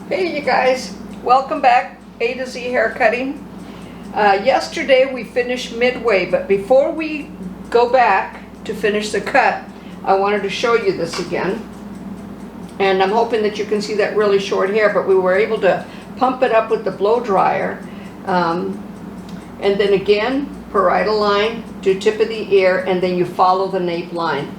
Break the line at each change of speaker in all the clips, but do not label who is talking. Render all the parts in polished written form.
Hey you guys, welcome back, A to Z haircutting. Yesterday we finished midway, but before we go back to finish the cut, I wanted to show you this again. And I'm hoping that you can see that really short hair, but we were able to pump it up with the blow dryer. And then again, parietal line to tip of the ear, and then you follow the nape line.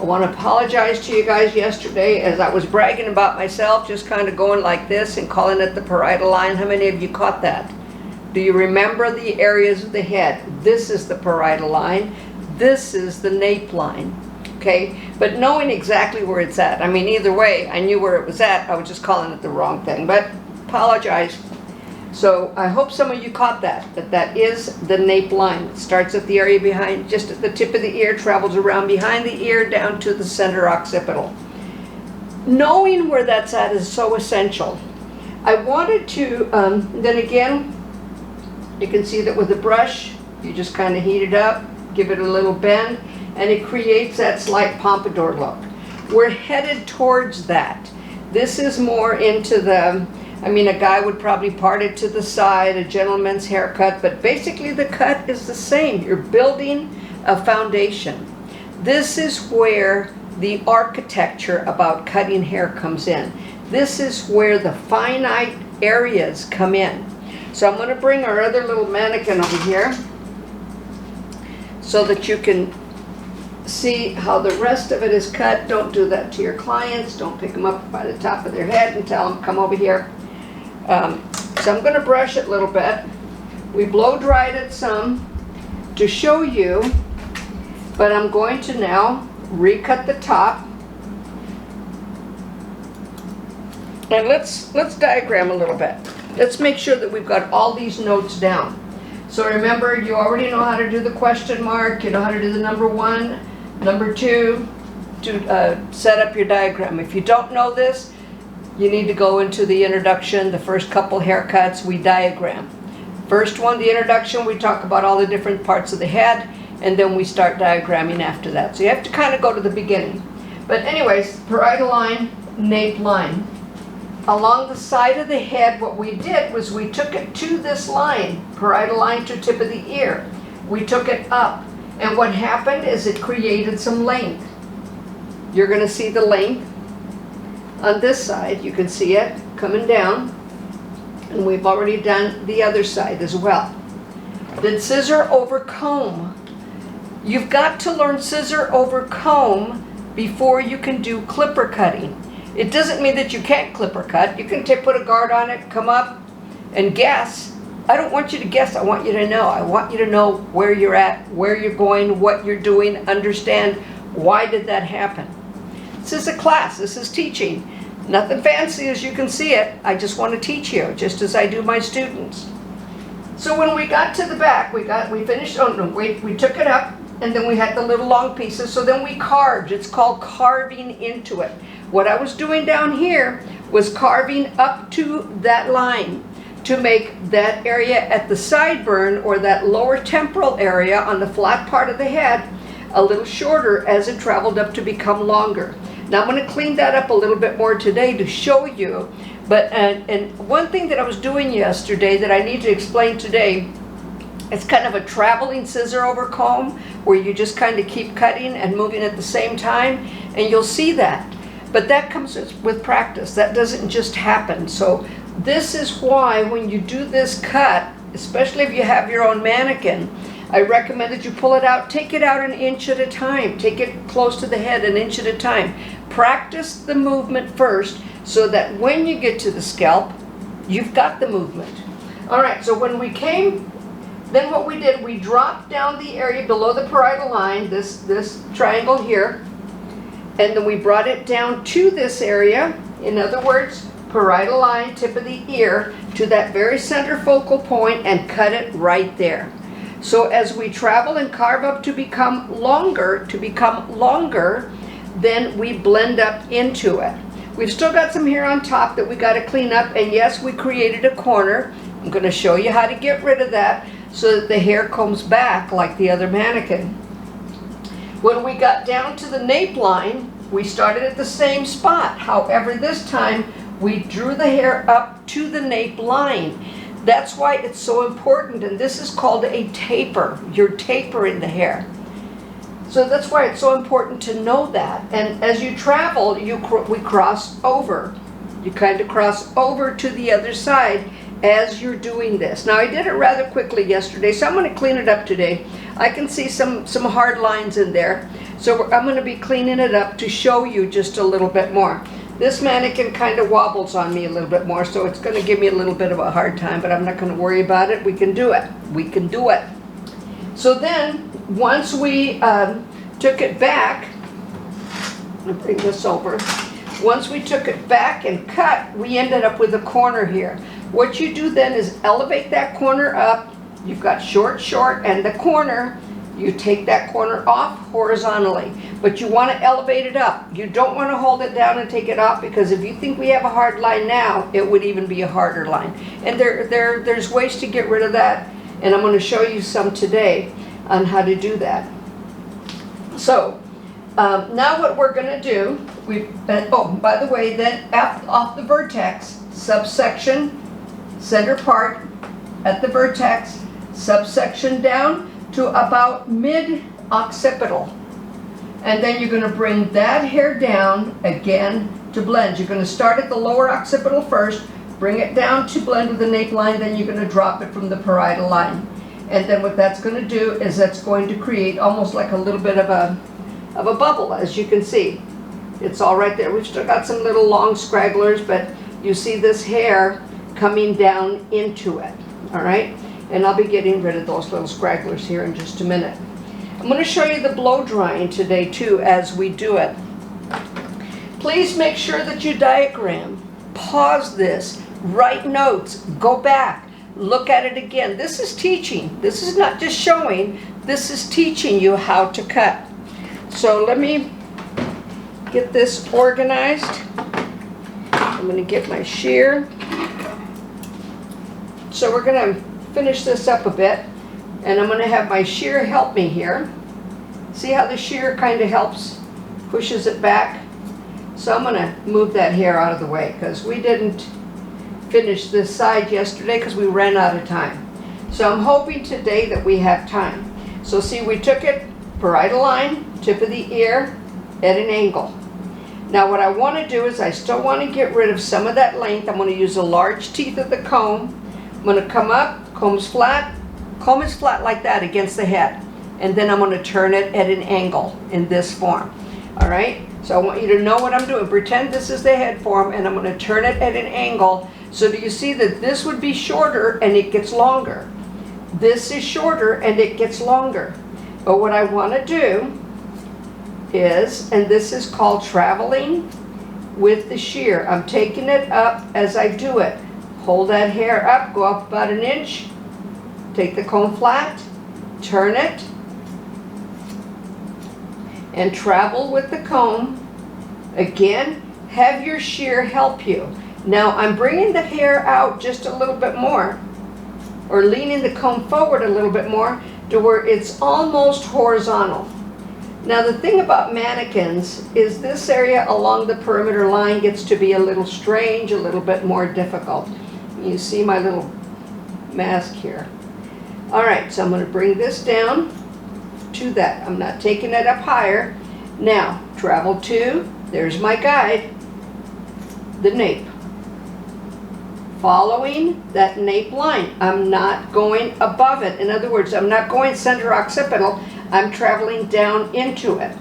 I want to apologize to you guys yesterday as I was bragging about myself, just kind of going like this and calling it the parietal line. How many of you caught that? Do you remember the areas of the head? This is the parietal line. This is the nape line. Okay? But knowing exactly where it's at. I mean, either way, I knew where it was at. I was just calling it the wrong thing. But apologize. So I hope some of you caught that is the nape line. It starts at the area behind, just at the tip of the ear, travels around behind the ear down to the center occipital. Knowing where that's at is so essential. I wanted to, then again, you can see that with the brush, you just kind of heat it up, give it a little bend, and it creates that slight pompadour look. We're headed towards that. This is more into the, I mean, a guy would probably part it to the side, a gentleman's haircut, but basically the cut is the same. You're building a foundation. This is where the architecture about cutting hair comes in. This is where the finite areas come in. So I'm going to bring our other little mannequin over here so that you can see how the rest of it is cut. Don't do that to your clients. Don't pick them up by the top of their head and tell them, come over here. So I'm going to brush it a little bit. We blow dried it some to show you, but I'm going to now recut the top. And let's diagram a little bit. Let's make sure that we've got all these notes down. So remember, you already know how to do the question mark. You know how to do the number 1, number 2 to set up your diagram. If you don't know this, you need to go into the introduction, the first couple haircuts, we diagram. First one, the introduction, we talk about all the different parts of the head, and then we start diagramming after that. So you have to kind of go to the beginning. But anyways, parietal line, nape line. Along the side of the head, what we did was we took it to this line, parietal line to tip of the ear. We took it up, and what happened is it created some length. You're going to see the length. On this side, you can see it coming down, and we've already done the other side as well. Then scissor over comb. You've got to learn scissor over comb before you can do clipper cutting. It doesn't mean that you can't clipper cut. You can put a guard on it, come up, and guess. I don't want you to guess, I want you to know. I want you to know where you're at, where you're going, what you're doing, understand why did that happen. This is a class, this is teaching. Nothing fancy as you can see it. I just want to teach you, just as I do my students. So when we got to the back, we finished, oh no, wait, we took it up, and then we had the little long pieces, so then we carved. It's called carving into it. What I was doing down here was carving up to that line to make that area at the sideburn, or that lower temporal area on the flat part of the head, a little shorter as it traveled up to become longer. Now I'm going to clean that up a little bit more today to show you, but and one thing that I was doing yesterday that I need to explain today, it's kind of a traveling scissor over comb where you just kind of keep cutting and moving at the same time, and you'll see that. But that comes with practice. That doesn't just happen. So this is why when you do this cut, especially if you have your own mannequin, I recommend that you pull it out, take it out an inch at a time. Take it close to the head an inch at a time. Practice the movement first so that when you get to the scalp, you've got the movement. All right, so when we came, then what we did, we dropped down the area below the parietal line, this triangle here, and then we brought it down to this area. In other words, parietal line, tip of the ear, to that very center focal point, and cut it right there. So as we travel and carve up to become longer, then we blend up into it. We've still got some hair on top that we got to clean up, and yes, we created a corner. I'm going to show you how to get rid of that so that the hair comes back like the other mannequin. When we got down to the nape line, we started at the same spot. However, this time We drew the hair up to the nape line. That's why it's so important, and this is called a taper. You're tapering the hair. So that's why it's so important to know that. And as you travel, we cross over. You kind of cross over to the other side as you're doing this. Now, I did it rather quickly yesterday, so I'm going to clean it up today. I can see some hard lines in there, so I'm going to be cleaning it up to show you just a little bit more. This mannequin kind of wobbles on me a little bit more, so it's going to give me a little bit of a hard time, but I'm not going to worry about it. We can do it. We can do it. So then, once we took it back, I'll bring this over. Once we took it back and cut, we ended up with a corner here. What you do then is elevate that corner up. You've got short, and the corner, you take that corner off horizontally, but you want to elevate it up. You don't want to hold it down and take it off, because if you think we have a hard line now, it would even be a harder line. And there's ways to get rid of that, and I'm going to show you some today on how to do that. So now what we're going to do, by the way, then off the vertex, subsection, center part at the vertex, subsection down to about mid-occipital. And then you're going to bring that hair down again to blend. You're going to start at the lower occipital first, bring it down to blend with the nape line, then you're going to drop it from the parietal line. And then what that's going to do is that's going to create almost like a little bit of a bubble, as you can see. It's all right there. We've still got some little long scragglers, but you see this hair coming down into it, all right? And I'll be getting rid of those little scragglers here in just a minute. I'm going to show you the blow drying today too as we do it. Please make sure that you diagram, pause this, write notes, go back, look at it again. This is teaching. This is not just showing, this is teaching you how to cut. So let me get this organized. I'm going to get my shear. So we're going to finish this up a bit, and I'm going to have my shear help me here. See how the shear kind of helps, pushes it back? So I'm going to move that hair out of the way, because we didn't finish this side yesterday because we ran out of time. So I'm hoping today that we have time. So see, we took it parietal line, tip of the ear, at an angle. Now what I want to do is I still want to get rid of some of that length. I'm going to use the large teeth of the comb. I'm going to come up, comb is flat like that against the head. And then I'm going to turn it at an angle in this form. All right? So I want you to know what I'm doing. Pretend this is the head form, and I'm going to turn it at an angle. So do you see that this would be shorter and it gets longer? This is shorter and it gets longer. But what I want to do is, and this is called traveling with the shear. I'm taking it up as I do it. Hold that hair up, go up about an inch, take the comb flat, turn it, and travel with the comb. Again, have your shear help you. Now I'm bringing the hair out just a little bit more, or leaning the comb forward a little bit more to where it's almost horizontal. Now the thing about mannequins is this area along the perimeter line gets to be a little strange, a little bit more difficult. You see my little mask here. All right, so I'm going to bring this down to that. I'm not taking it up higher. Now, travel to, there's my guide, the nape. Following that nape line. I'm not going above it. In other words, I'm not going center occipital. I'm traveling down into it.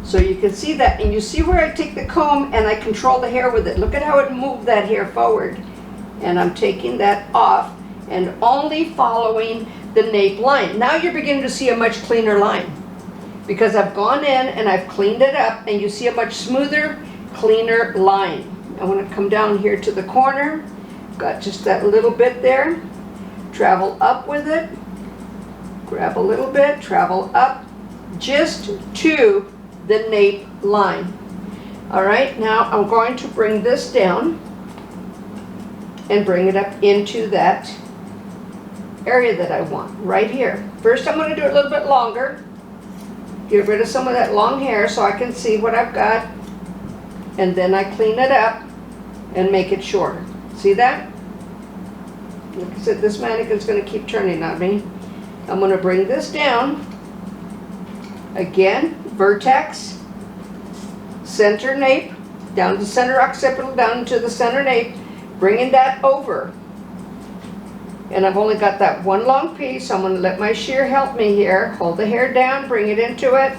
So you can see that, and you see where I take the comb and I control the hair with it. Look at how it moved that hair forward. And I'm taking that off and only following the nape line. Now you're beginning to see a much cleaner line, because I've gone in and I've cleaned it up, and you see a much smoother, cleaner line. I want to come down here to the corner. Got just that little bit there. Travel up with it. Grab a little bit, travel up just to the nape line. All right, now I'm going to bring this down and bring it up into that area that I want, right here. First I'm going to do it a little bit longer. Get rid of some of that long hair so I can see what I've got. and then I clean it up and make it shorter. See that? Like I said, this mannequin's going to keep turning on me. I'm going to bring this down. Again, vertex, center nape, down to center occipital, down to the center nape, bringing that over. And I've only got that one long piece, so I'm going to let my shear help me here. Hold the hair down, bring it into it,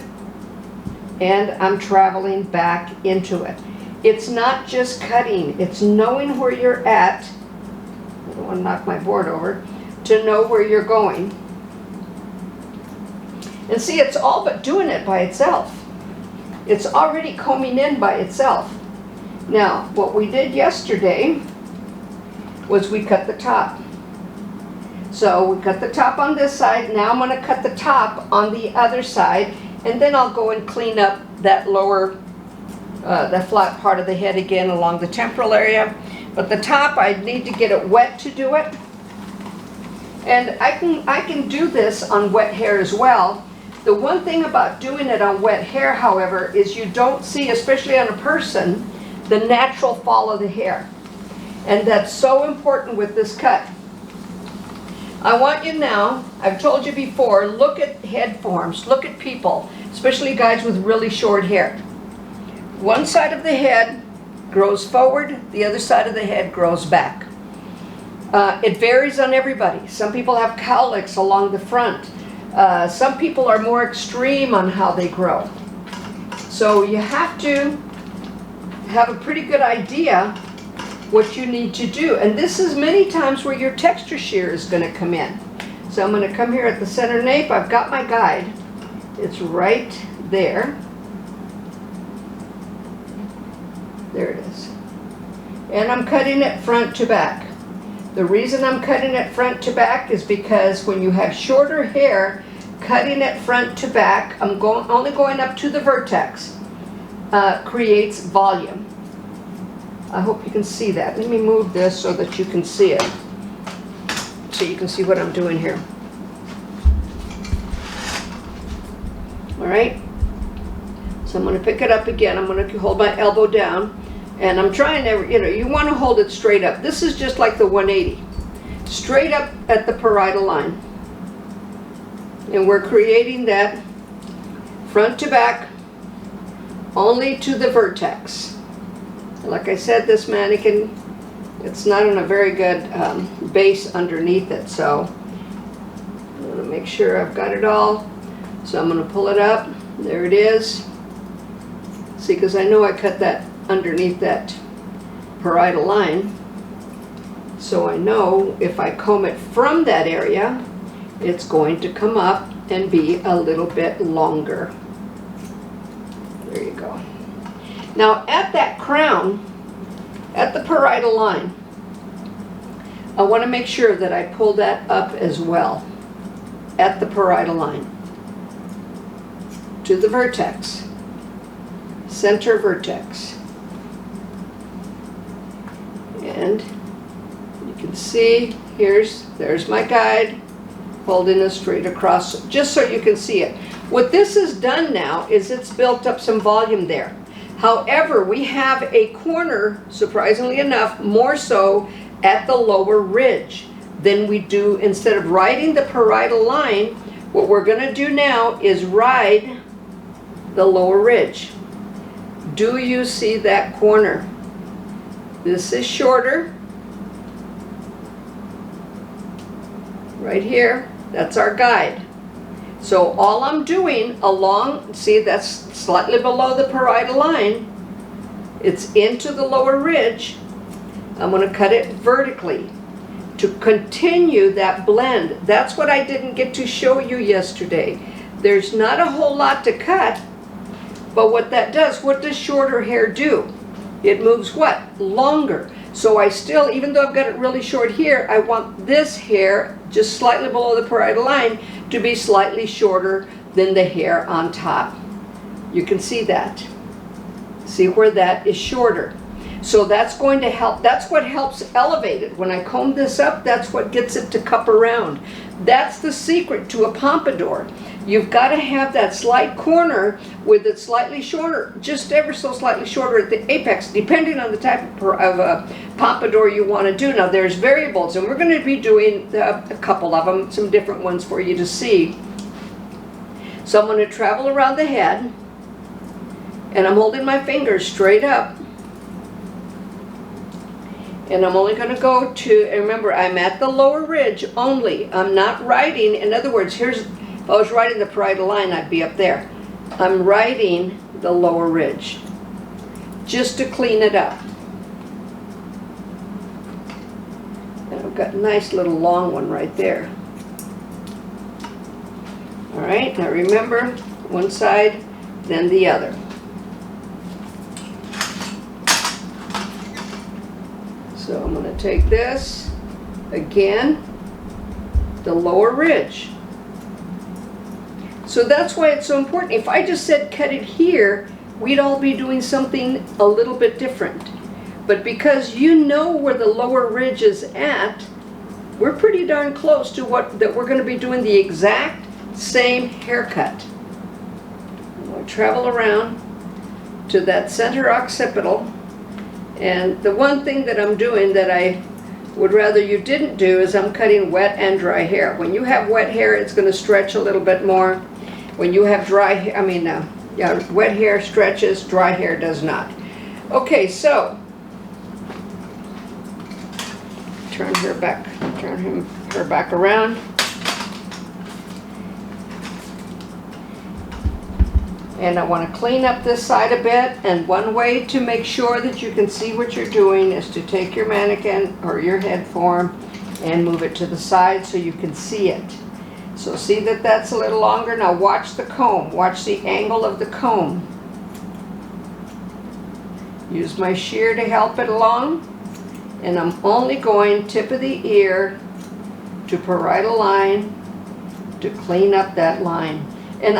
and I'm traveling back into it. It's not just cutting, it's knowing where you're at. I don't want to knock my board over. To know where you're going. And see, it's all but doing it by itself. It's already combing in by itself. Now, what we did yesterday was we cut the top. So we cut the top on this side. Now I'm going to cut the top on the other side, and then I'll go and clean up that lower, the flat part of the head again along the temporal area. But the top, I need to get it wet to do it. And I can do this on wet hair as well. The one thing about doing it on wet hair, however, is you don't see, especially on a person, the natural fall of the hair. And that's so important with this cut. I want you now, I've told you before, look at head forms, look at people, especially guys with really short hair. One side of the head grows forward, the other side of the head grows back. It varies on everybody. Some people have cowlicks along the front. Some people are more extreme on how they grow. So you have to have a pretty good idea what you need to do. And this is many times where your texture shear is going to come in. So I'm going to come here at the center nape. I've got my guide. It's right there. There it is. And I'm cutting it front to back. The reason I'm cutting it front to back is because when you have shorter hair, cutting it front to back, I'm only going up to the vertex, creates volume. I hope you can see that. Let me move this so that you can see it. So you can see what I'm doing here. All right? So I'm going to pick it up again. I'm going to hold my elbow down. And I'm trying to, you want to hold it straight up. This is just like the 180. Straight up at the parietal line. And we're creating that front to back only to the vertex. Like I said, this mannequin, it's not in a very good base underneath it. So I'm going to make sure I've got it all. So I'm going to pull it up. There it is. See, because I know I cut that underneath that parietal line, so I know if I comb it from that area, it's going to come up and be a little bit longer. There you go. Now at that crown, at the parietal line, I want to make sure that I pull that up as well at the parietal line to the vertex, center vertex. And you can see, there's my guide, holding it straight across, just so you can see it. What this has done now is it's built up some volume there. However, we have a corner, surprisingly enough, more so at the lower ridge than we do. Instead of riding the parietal line, what we're going to do now is ride the lower ridge. Do you see that corner? This is shorter. Right here, that's our guide. So all I'm doing along, see, that's slightly below the parietal line. It's into the lower ridge. I'm going to cut it vertically to continue that blend. That's what I didn't get to show you yesterday. There's not a whole lot to cut, but what that does, what does shorter hair do? It moves what? Longer. So I still, even though I've got it really short here, I want this hair just slightly below the parietal line to be slightly shorter than the hair on top. You can see that. See where that is shorter. So that's going to help. That's what helps elevate it. When I comb this up, that's what gets it to cup around. That's the secret to a pompadour. You've got to have that slight corner with it slightly shorter, just ever so slightly shorter at the apex, depending on the type of pompadour you want to do. Now there's variables, and we're going to be doing a couple of them, some different ones for you to see. So I'm going to travel around the head, and I'm holding my fingers straight up. And I'm only going to go to, and remember, I'm at the lower ridge only. I'm not riding, in other words, here's, if I was riding the parietal line, I'd be up there. I'm riding the lower ridge, just to clean it up. And I've got a nice little long one right there. All right, now remember, one side, then the other. So I'm going to take this, again, the lower ridge. So that's why it's so important. If I just said cut it here, we'd all be doing something a little bit different. But because you know where the lower ridge is at, we're pretty darn close to that we're going to be doing the exact same haircut. I'm going to travel around to that center occipital. And the one thing that I'm doing that I would rather you didn't do is I'm cutting wet and dry hair. When you have wet hair, it's going to stretch a little bit more. When you have dry hair, wet hair stretches, dry hair does not. Okay, so turn her back around. And I want to clean up this side a bit, and one way to make sure that you can see what you're doing is to take your mannequin or your head form and move it to the side so you can see it. So see that that's a little longer. Now watch the comb. Watch the angle of the comb. Use my shear to help it along. And I'm only going tip of the ear to parietal line to clean up that line. And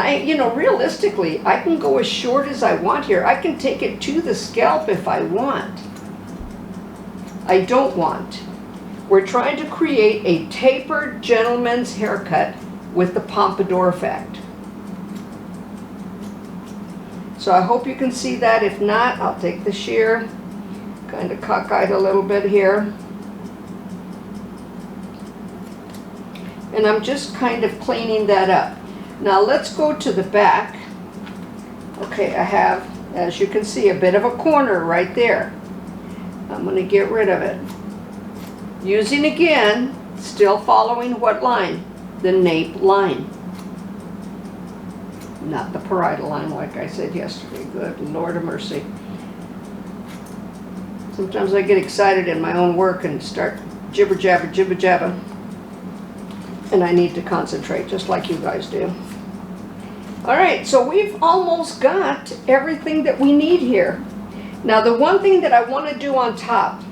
realistically, I can go as short as I want here. I can take it to the scalp if I want. I don't want. We're trying to create a tapered gentleman's haircut with the pompadour effect. So I hope you can see that. If not, I'll take the shear, kind of cockeyed a little bit here. And I'm just kind of cleaning that up. Now let's go to the back. Okay, I have, as you can see, a bit of a corner right there. I'm going to get rid of it. Using again, still following what line? The nape line. Not the parietal line like I said yesterday. Good Lord of mercy. Sometimes I get excited in my own work and start jibber jabber. And I need to concentrate just like you guys do. Alright, so we've almost got everything that we need here. Now the one thing that I want to do on top,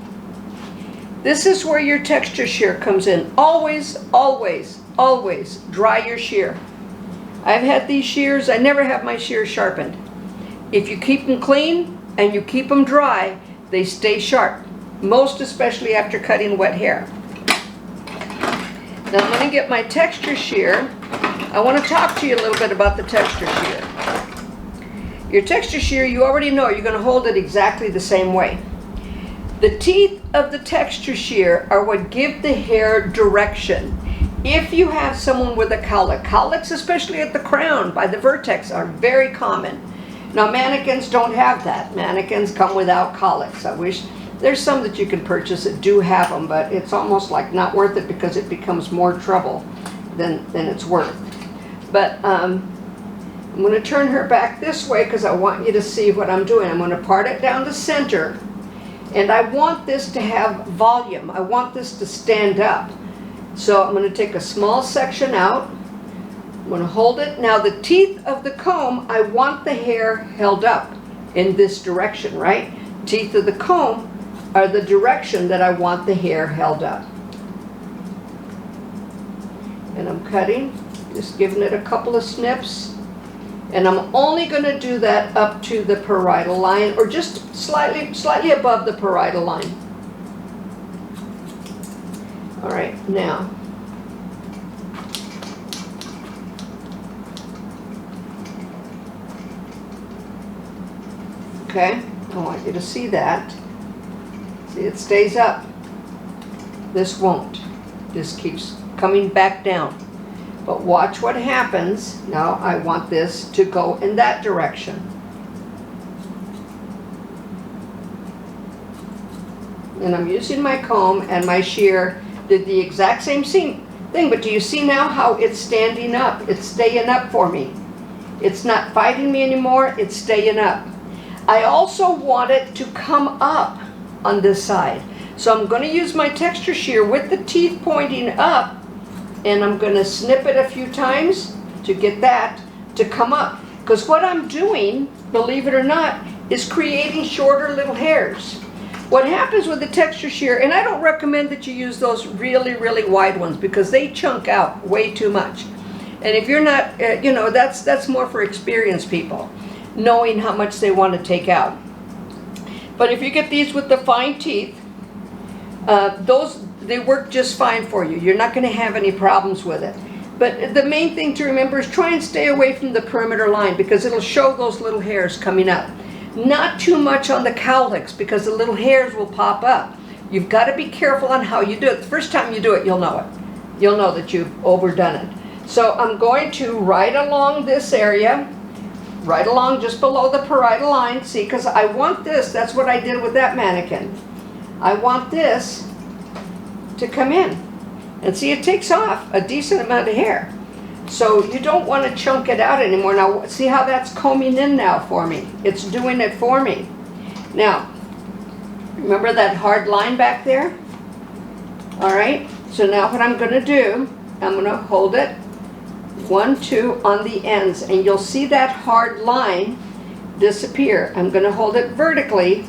this is where your texture shear comes in. Always, always, always dry your shear. I've had these shears, I never have my shears sharpened. If you keep them clean and you keep them dry, they stay sharp. Most especially after cutting wet hair. Now I'm going to get my texture shear. I want to talk to you a little bit about the texture shear. Your texture shear, you already know you're going to hold it exactly the same way. The teeth of the texture shear are what give the hair direction. If you have someone with a cowlick, cowlicks especially at the crown by the vertex are very common. Now mannequins don't have that. Mannequins come without cowlicks. I wish there's some that you can purchase that do have them, but it's almost like not worth it because it becomes more trouble than it's worth. But I'm going to turn her back this way because I want you to see what I'm doing. I'm going to part it down the center, and I want this to have volume. I want this to stand up. So I'm going to take a small section out. I'm going to hold it. Now the teeth of the comb, I want the hair held up in this direction, right? Teeth of the comb are the direction that I want the hair held up. And I'm cutting, just giving it a couple of snips. And I'm only going to do that up to the parietal line, or just slightly above the parietal line. All right, now Okay, I want you to see that. See, it stays up. This won't. This keeps coming back down. But watch what happens. Now I want this to go in that direction. And I'm using my comb, and my shear did the exact same thing, but do you see now how it's standing up? It's staying up for me. It's not fighting me anymore, it's staying up. I also want it to come up on this side. So I'm going to use my texture shear with the teeth pointing up, and I'm going to snip it a few times to get that to come up. Because what I'm doing, believe it or not, is creating shorter little hairs. What happens with the texture shear, and I don't recommend that you use those really, really wide ones because they chunk out way too much. And if you're not, you know, that's more for experienced people, knowing how much they want to take out. But if you get these with the fine teeth, they work just fine for you. You're not going to have any problems with it. But the main thing to remember is try and stay away from the perimeter line because it'll show those little hairs coming up. Not too much on the cowlicks because the little hairs will pop up. You've got to be careful on how you do it. The first time you do it, you'll know it. You'll know that you've overdone it. So I'm going to right along this area, right along just below the parietal line. See, because I want this, that's what I did with that mannequin. I want this to come in. And see, it takes off a decent amount of hair. So you don't want to chunk it out anymore. Now, see how that's combing in now for me? It's doing it for me. Now, remember that hard line back there? All right, so now what I'm going to do, I'm going to hold it 1, 2 on the ends, and you'll see that hard line disappear. I'm going to hold it vertically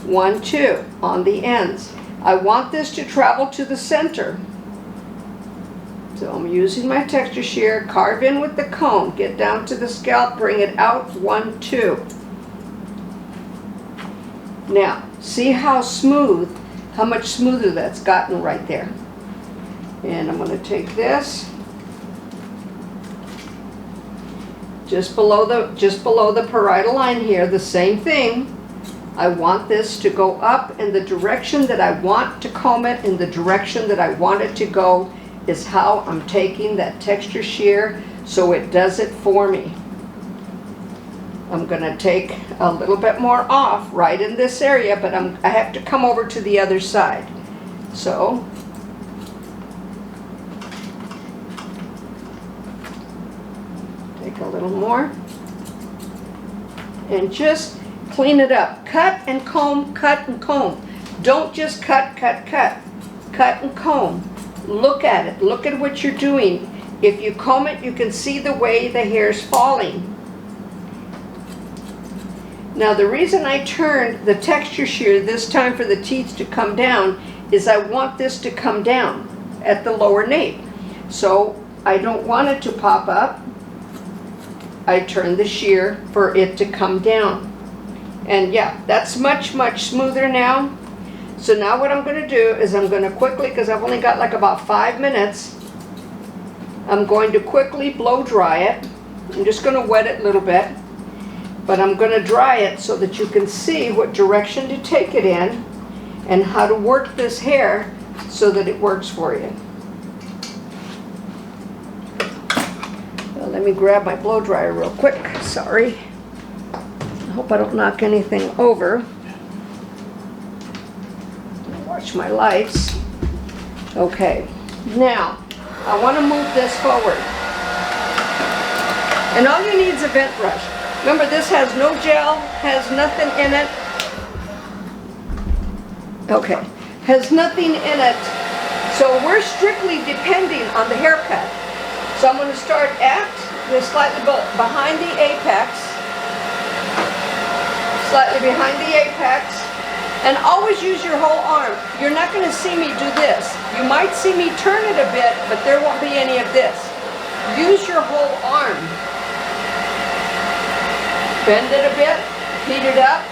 1, 2 on the ends. I want this to travel to the center. So I'm using my texture shear, carve in with the comb, get down to the scalp, bring it out 1, 2. Now, see how smooth, how much smoother that's gotten right there. And I'm going to take this just below the parietal line here, the same thing. I want this to go up in the direction that I want to comb it, in the direction that I want it to go is how I'm taking that texture shear so it does it for me. I'm going to take a little bit more off right in this area, but I have to come over to the other side. So take a little more and just clean it up. Cut and comb, cut and comb. Don't just cut, cut, cut. Cut and comb. Look at it. Look at what you're doing. If you comb it, you can see the way the hair's falling. Now, the reason I turned the texture shear this time for the teeth to come down is I want this to come down at the lower nape. So I don't want it to pop up. I turn the shear for it to come down. And yeah, that's much, much smoother now. So now what I'm going to do is I'm going to quickly, because I've only got like about 5 minutes, I'm going to quickly blow dry it. I'm just going to wet it a little bit, but I'm going to dry it so that you can see what direction to take it in and how to work this hair so that it works for you. Well, let me grab my blow dryer real quick. Sorry. I hope I don't knock anything over. Watch my lights. Okay, now I want to move this forward. And all you need is a vent brush. Remember, this has no gel, has nothing in it. Okay, has nothing in it. So we're strictly depending on the haircut. So I'm going to start at the slightly behind the apex. Slightly behind the apex. And always use your whole arm. You're not going to see me do this. You might see me turn it a bit, but there won't be any of this. Use your whole arm. Bend it a bit, heat it up,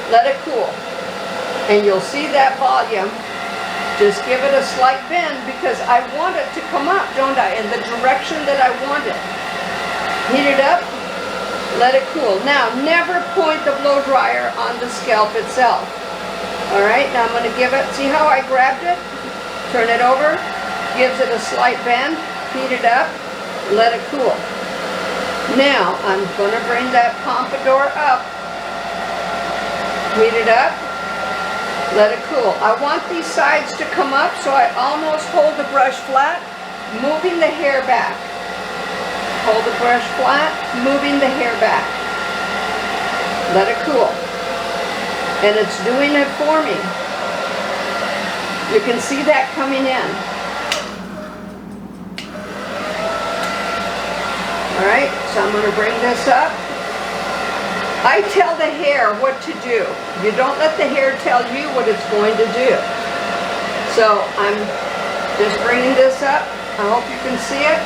let it cool. And you'll see that volume. Just give it a slight bend because I want it to come up, don't I? In the direction that I want it. Heat it up, Let it cool. Now, never point the blow dryer on the scalp itself. All right, now I'm going to give it, see how I grabbed it? Turn it over, gives it a slight bend, heat it up, let it cool. Now, I'm going to bring that Pompadour up, heat it up, let it cool. I want these sides to come up, so I almost hold the brush flat, moving the hair back. Hold the brush flat, moving the hair back. Let it cool. And it's doing it for me. You can see that coming in. All right, so I'm going to bring this up. I tell the hair what to do. You don't let the hair tell you what it's going to do. So I'm just bringing this up. I hope you can see it.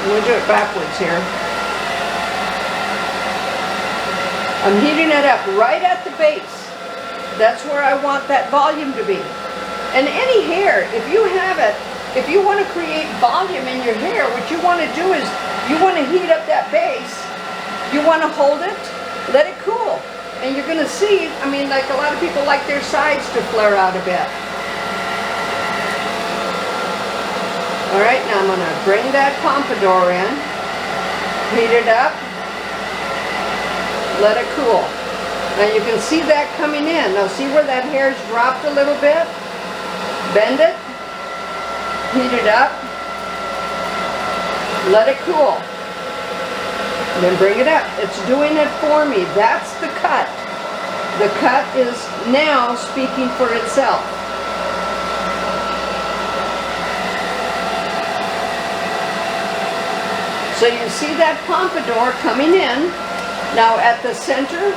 I'm going to do it backwards here. I'm heating it up right at the base. That's where I want that volume to be. And any hair, if you have it, if you want to create volume in your hair, what you want to do is you want to heat up that base. You want to hold it, let it cool. And you're going to see, I mean, like a lot of people like their sides to flare out a bit. All right, now I'm going to bring that Pompadour in, heat it up, let it cool. Now you can see that coming in. Now see where that hair's dropped a little bit? Bend it, heat it up, let it cool. Then bring it up. It's doing it for me. That's the cut. The cut is now speaking for itself. So you see that Pompadour coming in. Now at the center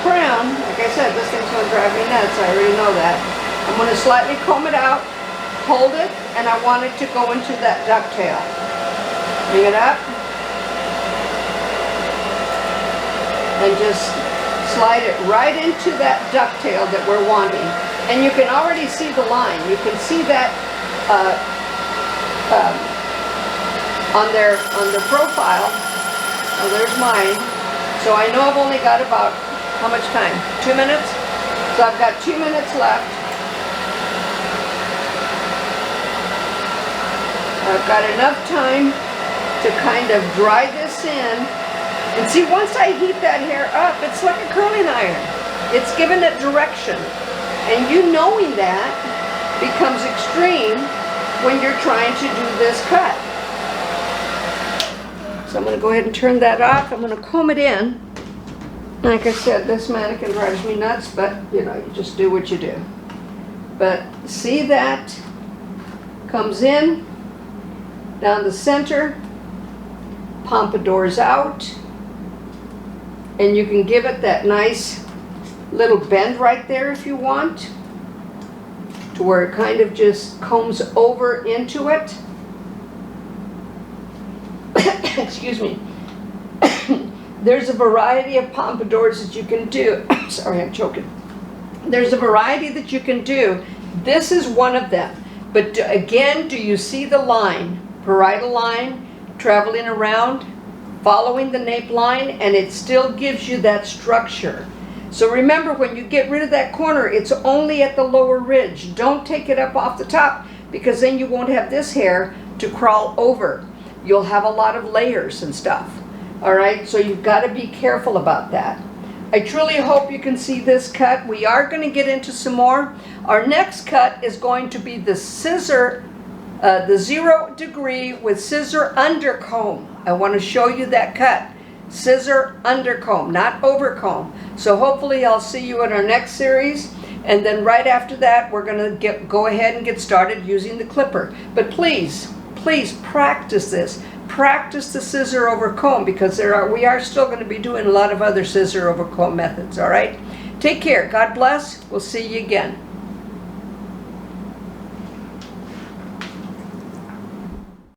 crown, like I said, this thing's going to drive me nuts. I already know that. I'm going to slightly comb it out, hold it, and I want it to go into that ducktail. Bring it up. And just slide it right into that ducktail that we're wanting. And you can already see the line. You can see that on their profile. Oh, there's mine. So I know I've only got about, how much time? 2 minutes? So I've got 2 minutes left. I've got enough time to kind of dry this in. And see, once I heat that hair up, it's like a curling iron. It's giving it direction. And you knowing that becomes extreme when you're trying to do this cut. So I'm going to go ahead and turn that off. I'm going to comb it in. Like I said, this mannequin drives me nuts, but you know, you just do what you do. But see that comes in, down the center, Pompadour's out. And you can give it that nice little bend right there if you want, to where it kind of just combs over into it. Excuse me. There's a variety of pompadours that you can do. Sorry, I'm choking. There's a variety that you can do. This is one of them. But again, do you see the line? Parietal line, traveling around, following the nape line, and it still gives you that structure. So remember, when you get rid of that corner, it's only at the lower ridge. Don't take it up off the top, because then you won't have this hair to crawl over. You'll have a lot of layers and stuff. All right, so you've got to be careful about that. I truly hope you can see this cut. We are going to get into some more. Our next cut is going to be the scissor, the 0 degree with scissor undercomb. I want to show you that cut. Scissor undercomb, not overcomb. So hopefully I'll see you in our next series. And then right after that, we're going to go ahead and get started using the clipper. But please, please practice this. Practice the scissor over comb, because we are still going to be doing a lot of other scissor over comb methods. All right? Take care. God bless. We'll see you again.